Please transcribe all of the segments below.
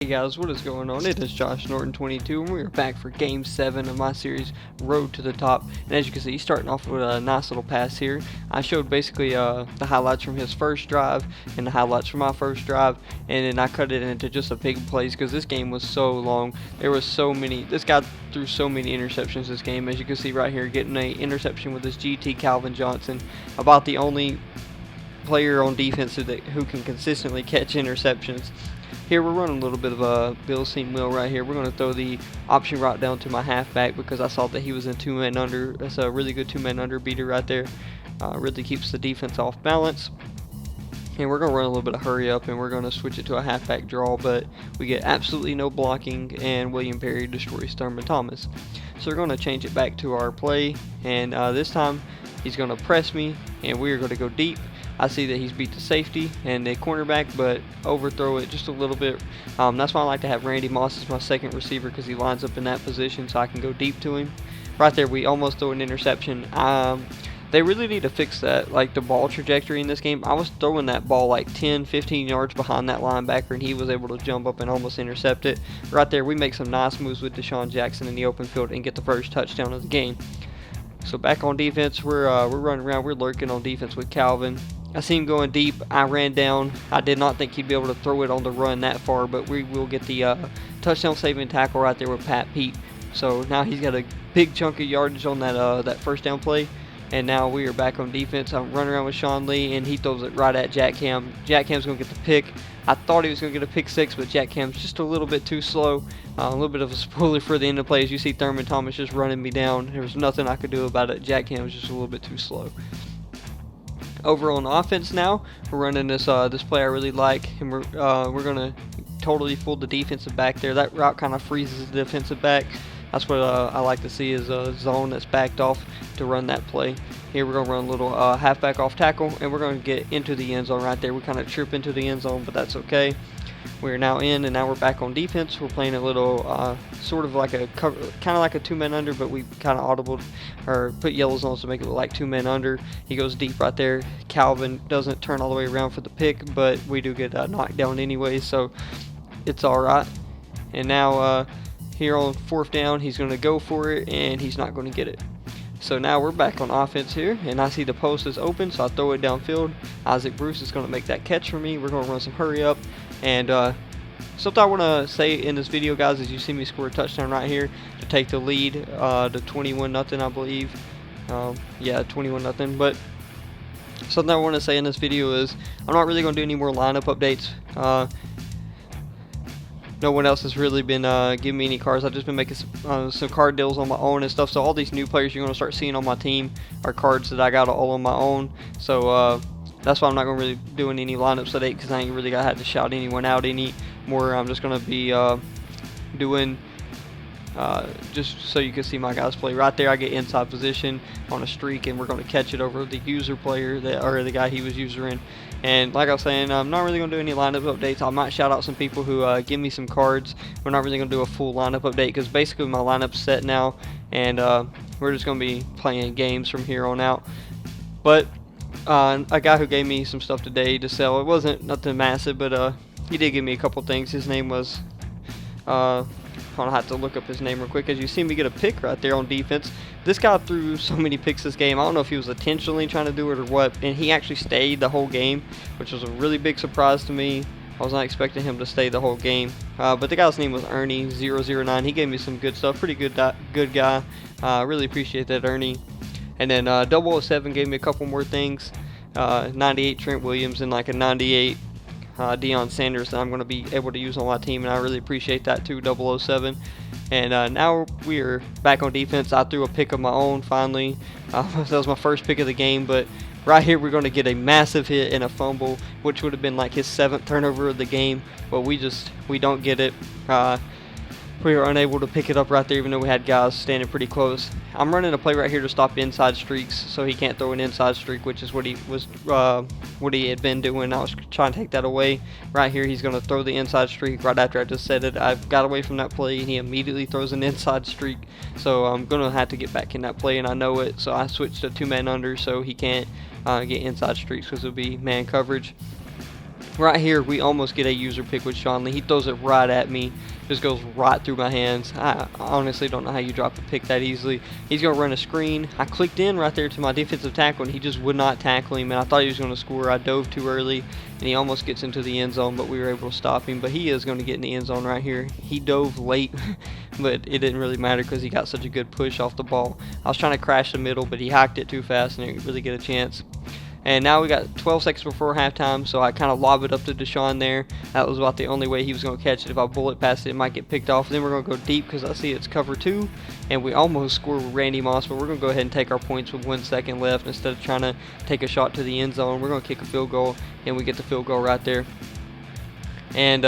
Hey guys, what is going on? It is Josh Norton 22 and we are back for game 7 of my series Road to the Top. And as you can see, starting off with a nice little pass here. I showed basically the highlights from his first drive and the highlights from my first drive, and then I cut it into just a big plays because this game was so long. There was so many, this guy threw so many interceptions this game. As you can see right here, getting an interception with this GT Calvin Johnson, about the only player on defense who can consistently catch interceptions. Here we're running a little bit of a Bill seam wheel right here. We're going to throw the option route down to my halfback because I saw that he was in 2-man under. That's a really good 2-man under beater right there. Really keeps the defense off balance. And we're going to run a little bit of hurry up and we're going to switch it to a halfback draw, but we get absolutely no blocking and William Perry destroys Thurman Thomas. So we're going to change it back to our play, and this time he's going to press me and we're going to go deep. I see that he's beat the safety and the cornerback, but overthrow it just a little bit. That's why I like to have Randy Moss as my second receiver, because he lines up in that position so I can go deep to him. Right there, we almost throw an interception. They really need to fix that, like the ball trajectory in this game. I was throwing that ball like 10-15 yards behind that linebacker, and he was able to jump up and almost intercept it. Right there, we make some nice moves with Deshaun Jackson in the open field and get the first touchdown of the game. So back on defense, we're running around, we're lurking on defense with Calvin. I see him going deep. I ran down. I did not think he'd be able to throw it on the run that far, but we will get the touchdown saving tackle right there with Pat Pete. So now he's got a big chunk of yardage on that first down play, and now we are back on defense. I'm running around with Sean Lee, and he throws it right at Jack Cam. Jack Cam's going to get the pick. I thought he was going to get a pick six, but Jack Cam's just a little bit too slow. A little bit of a spoiler for the end of the play. As you see Thurman Thomas just running me down. There was nothing I could do about it. Jack Cam was just a little bit too slow. Over on offense now, we're running this play I really like, and we're gonna totally fool the defensive back there. That route kind of freezes the defensive back. That's what I like to see, is a zone that's backed off to run that play. Here we're gonna run a little halfback off tackle, and we're gonna get into the end zone right there. We kind of trip into the end zone, but that's okay. We're now in, and now we're back on defense. We're playing a little sort of like a cover, kind of like a 2-man under, but we kind of audible or put yellows on to make it look like 2-man under. He goes deep right there. Calvin doesn't turn all the way around for the pick, but we do get knocked down anyway, so it's all right. And now here on 4th down, he's going to go for it, and he's not going to get it. So now we're back on offense here, and I see the post is open, so I throw it downfield. Isaac Bruce is going to make that catch for me. We're going to run some hurry up. And something I want to say in this video, guys, is you see me score a touchdown right here to take the lead to 21-0, I believe. Yeah, 21-0. But something I want to say in this video is I'm not really going to do any more lineup updates. No one else has really been giving me any cards. I've just been making some card deals on my own and stuff. So all these new players you're going to start seeing on my team are cards that I got all on my own. So that's why I'm not going to really doing any lineups today, because I ain't really got to shout anyone out anymore. I'm just going to be doing just so you can see my guys play. Right there, I get inside position on a streak, and we're going to catch it over the user player, or the guy he was usering. And like I was saying, I'm not really going to do any lineup updates. I might shout out some people who give me some cards. We're not really going to do a full lineup update, because basically my lineup's set now, and we're just going to be playing games from here on out. But a guy who gave me some stuff today to sell, it wasn't nothing massive, but he did give me a couple things. His name was I'll have to look up his name real quick. As you see me get a pick right there on defense. This guy threw so many picks this game. I don't know if he was intentionally trying to do it or what, and he actually stayed the whole game, which was a really big surprise to me. I was not expecting him to stay the whole game. But the guy's name was Ernie009. He gave me some good stuff. Pretty good guy. Really appreciate that, Ernie. And then 007 gave me a couple more things. 98 Trent Williams and like a 98 Deion Sanders that I'm going to be able to use on my team, and I really appreciate that too, 007. And now we're back on defense. I threw a pick of my own finally. That was my first pick of the game, but right here we're going to get a massive hit and a fumble, which would have been like his 7th turnover of the game, but we don't get it. We were unable to pick it up right there, even though we had guys standing pretty close. I'm running a play right here to stop inside streaks, so he can't throw an inside streak, which is what he had been doing. I was trying to take that away. Right here, he's going to throw the inside streak right after I just said it. I got away from that play, and he immediately throws an inside streak. So I'm going to have to get back in that play, and I know it. So I switched to 2-man under, so he can't get inside streaks because it'll be man coverage. Right here, we almost get a user pick with Sean Lee. He throws it right at me. Just goes right through my hands. I honestly don't know how you drop a pick that easily. He's going to run a screen. I clicked in right there to my defensive tackle, and he just would not tackle him. And I thought he was going to score. I dove too early, and he almost gets into the end zone, but we were able to stop him. But he is going to get in the end zone right here. He dove late, but it didn't really matter because he got such a good push off the ball. I was trying to crash the middle, but he hacked it too fast, and didn't really get a chance. And now we got 12 seconds before halftime, so I kind of lob it up to Deshaun there. That was about the only way he was going to catch it. If I bullet past it, it might get picked off. Then we're going to go deep because I see it's cover 2, and we almost score with Randy Moss, but we're going to go ahead and take our points with 1 second left. Instead of trying to take a shot to the end zone, we're going to kick a field goal, and we get the field goal right there. And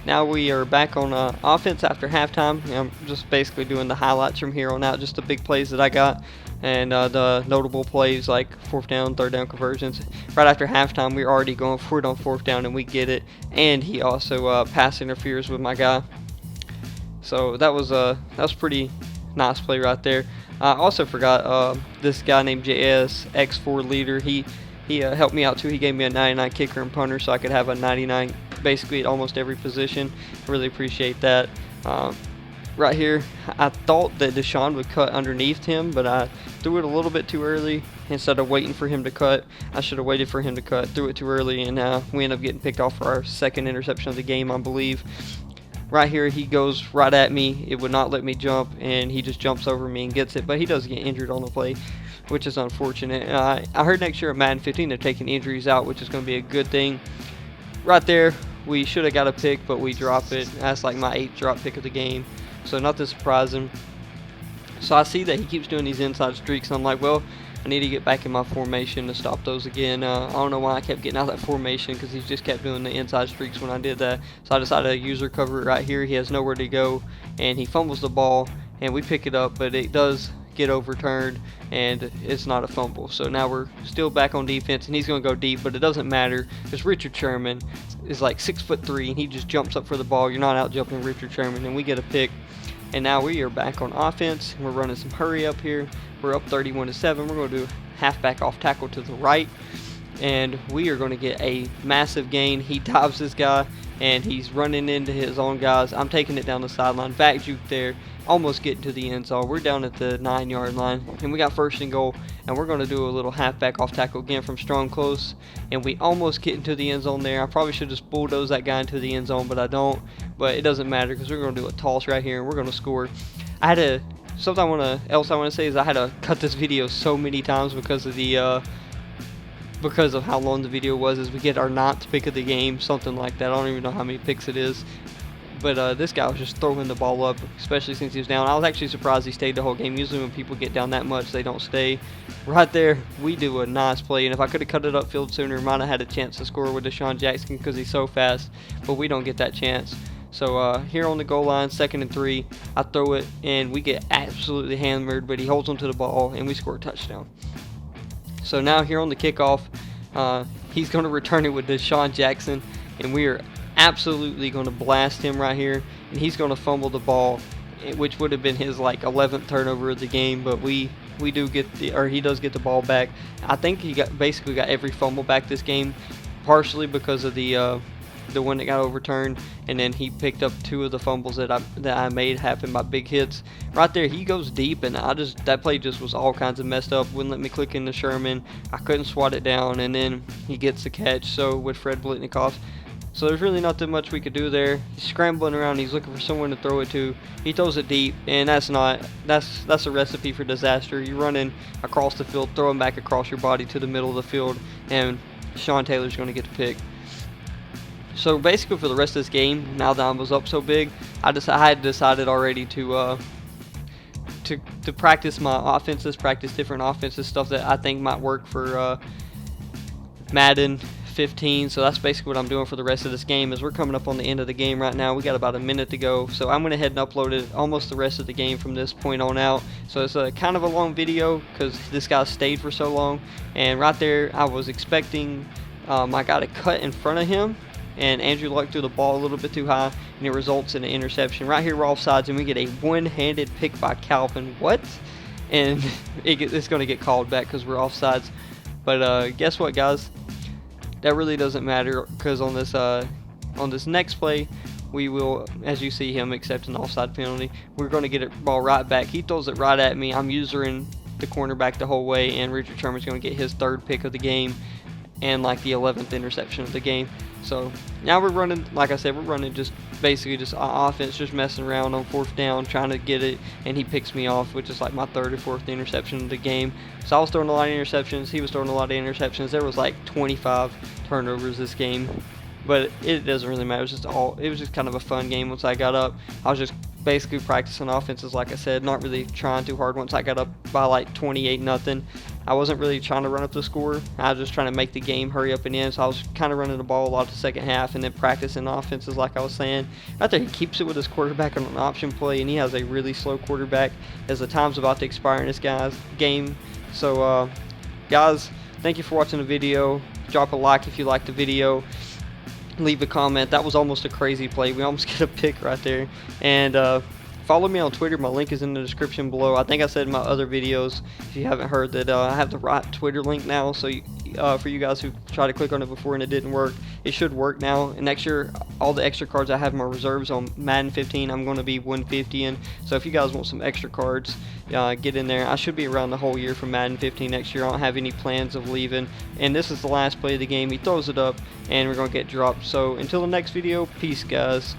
now we are back on offense after halftime. I'm just basically doing the highlights from here on out, just the big plays that I got, and the notable plays like 4th down, 3rd down conversions. Right after halftime, we're already going for it on 4th down, and we get it. And he also pass interferes with my guy. So that was pretty nice play right there. I also forgot this guy named JS X4 leader. He helped me out too. He gave me a 99 kicker and punter, so I could have a 99 basically at almost every position. Really appreciate that. Right here, I thought that Deshaun would cut underneath him, but I threw it a little bit too early. Instead of waiting for him to cut, I should have waited for him to cut. Threw it too early, and we end up getting picked off for our 2nd interception of the game, I believe. Right here, he goes right at me. It would not let me jump, and he just jumps over me and gets it. But he does get injured on the play, which is unfortunate. I heard next year at Madden 15 they're taking injuries out, which is going to be a good thing. Right there, we should have got a pick, but we drop it. That's like my 8th drop pick of the game, so nothing surprising. So I see that he keeps doing these inside streaks, and I'm like, well, I need to get back in my formation to stop those again. I don't know why I kept getting out of that formation because he just kept doing the inside streaks when I did that. So I decided to user cover it right here. He has nowhere to go, and he fumbles the ball, and we pick it up, but it does get overturned, and it's not a fumble. So now we're still back on defense, and he's going to go deep, but it doesn't matter because Richard Sherman is like 6'3", and he just jumps up for the ball. You're not out jumping Richard Sherman, and we get a pick. And now we are back on offense. We're running some hurry up here. We're up 31-7. We're going to do halfback off tackle to the right, and we are going to get a massive gain. He dives this guy, and he's running into his own guys. I'm taking it down the sideline, back juke there, almost getting to the end zone. We're down at the 9-yard line, and we got 1st and goal, and we're going to do a little halfback off tackle again from strong close, and we almost get into the end zone there. I probably should just bulldoze that guy into the end zone, but I don't. But it doesn't matter because we're going to do a toss right here, and we're going to score. Something else I want to say is I had to cut this video so many times because of the because of how long the video was. As we get our 9th pick of the game, something like that. I don't even know how many picks it is. But this guy was just throwing the ball up, especially since he was down. I was actually surprised he stayed the whole game. Usually when people get down that much, they don't stay. Right there, we do a nice play. And if I could have cut it upfield sooner, might have had a chance to score with Deshaun Jackson because he's so fast. But we don't get that chance. So here on the goal line, 2nd and 3, I throw it, and we get absolutely hammered. But he holds onto the ball, and we score a touchdown. So now here on the kickoff, he's going to return it with Deshaun Jackson, and we are absolutely going to blast him right here, and he's going to fumble the ball, which would have been his like 11th turnover of the game. But he does get the ball back. I think he basically got every fumble back this game, partially because of the one that got overturned, and then he picked up 2 of the fumbles that I made happen by big hits. Right there, he goes deep, and that play just was all kinds of messed up. Wouldn't let me click into Sherman. I couldn't swat it down, and then he gets the catch. So with Fred Blitnikoff. So there's really nothing much we could do there. He's scrambling around. He's looking for someone to throw it to. He throws it deep, and that's a recipe for disaster. You're running across the field, throwing back across your body to the middle of the field, and Sean Taylor's going to get the pick. So basically for the rest of this game, now that I was up so big, I had decided already to practice my offenses, practice different offenses, stuff that I think might work for Madden 15. So that's basically what I'm doing for the rest of this game. As we're coming up on the end of the game right now, we got about a minute to go, so I'm going to head and upload it almost the rest of the game from this point on out. So it's a kind of a long video because this guy stayed for so long, and right there I was expecting I got a cut in front of him, and Andrew Luck threw the ball a little bit too high, and it results in an interception. Right here we're offsides, and we get a one-handed pick by Calvin. What? And it's going to get called back because we're offsides. But guess what, guys? that really doesn't matter, because on this next play, we will, as you see him accept an offside penalty, we're going to get it ball right back. He throws it right at me. I'm using the cornerback the whole way, and Richard Sherman's going to get his 3rd pick of the game and like the 11th interception of the game. So now we're running, like I said, we're running just basically just offense, just messing around on 4th down, trying to get it, and he picks me off, which is like my 3rd or 4th interception of the game. So I was throwing a lot of interceptions, he was throwing a lot of interceptions. There was like 25 turnovers this game, but it doesn't really matter. It was just kind of a fun game. Once I got up, I was just basically practicing offenses, like I said, not really trying too hard. Once I got up by like 28-0, I wasn't really trying to run up the score. I was just trying to make the game hurry up and end. So I was kind of running the ball a lot the second half, and then practicing offenses, like I was saying. Right there, he keeps it with his quarterback on an option play, and he has a really slow quarterback as the time's about to expire in this guy's game. So guys, thank you for watching the video. Drop a like if you liked the video. Leave a comment. That was almost a crazy play. We almost get a pick right there. And follow me on Twitter. My link is in the description below. I think I said in my other videos, if you haven't heard, that I have the right Twitter link now. So for you guys who tried to click on it before and it didn't work, it should work now. And next year, all the extra cards I have in my reserves on Madden 15, I'm going to be 150ing. So if you guys want some extra cards, get in there. I should be around the whole year for Madden 15 next year. I don't have any plans of leaving. And this is the last play of the game. He throws it up, and we're going to get dropped. So until the next video, peace, guys.